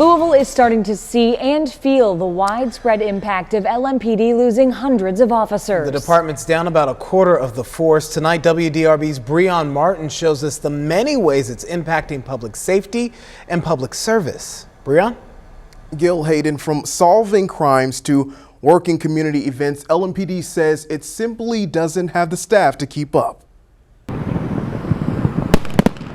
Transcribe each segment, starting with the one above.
Louisville is starting to see and feel the widespread impact of LMPD losing hundreds of officers. The department's down about a quarter of the force. Tonight, WDRB's Breon Martin shows us the many ways it's impacting public safety and public service. Breon? Gil Hayden, from solving crimes to working community events, LMPD says it simply doesn't have the staff to keep up.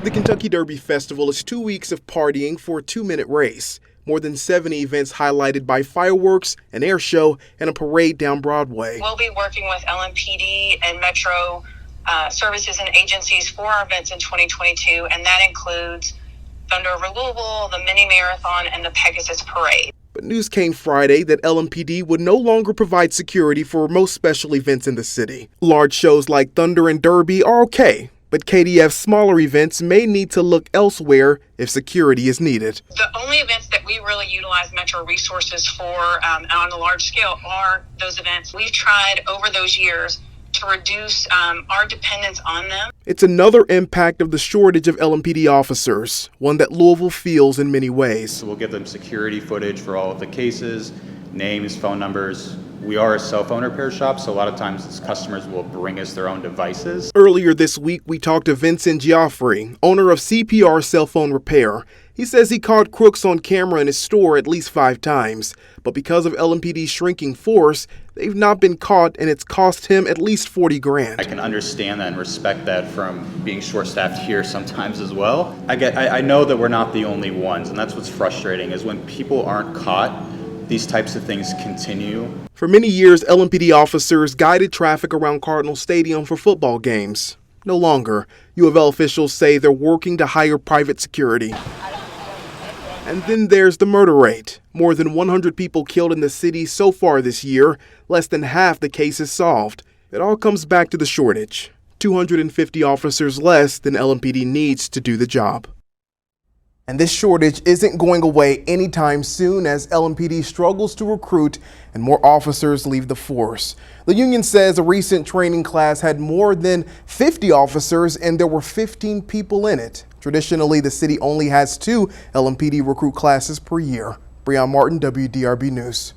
The Kentucky Derby Festival is 2 weeks of partying for a 2-minute race. More than 70 events highlighted by fireworks, an air show, and a parade down Broadway. We'll be working with LMPD and Metro services and agencies for our events in 2022, and that includes Thunder Over Louisville, the Mini Marathon, and the Pegasus Parade. But news came Friday that LMPD would no longer provide security for most special events in the city. Large shows like Thunder and Derby are okay, but KDF's smaller events may need to look elsewhere if security is needed. The only events that we really utilize Metro resources for on a large scale are those events. We've tried over those years to reduce our dependence on them. It's another impact of the shortage of LMPD officers, one that Louisville feels in many ways. So we'll give them security footage for all of the cases, names, phone numbers. We are a cell phone repair shop, so a lot of times customers will bring us their own devices. Earlier this week, we talked to Vincent Geoffrey, owner of CPR Cell Phone Repair. He says he caught crooks on camera in his store at least 5 times. But because of LMPD's shrinking force, they've not been caught, and it's cost him at least $40,000. I can understand that and respect that from being short-staffed here sometimes as well. I know that we're not the only ones, and that's what's frustrating, is when people aren't caught, these types of things continue. For many years, LMPD officers guided traffic around Cardinal Stadium for football games. No longer. U of L officials say they're working to hire private security. And then there's the murder rate. More than 100 people killed in the city so far this year. Less than half the cases solved. It all comes back to the shortage. 250 officers less than LMPD needs to do the job. And this shortage isn't going away anytime soon as LMPD struggles to recruit and more officers leave the force. The union says a recent training class had more than 50 officers and there were 15 people in it. Traditionally, the city only has 2 LMPD recruit classes per year. Breon Martin, WDRB News.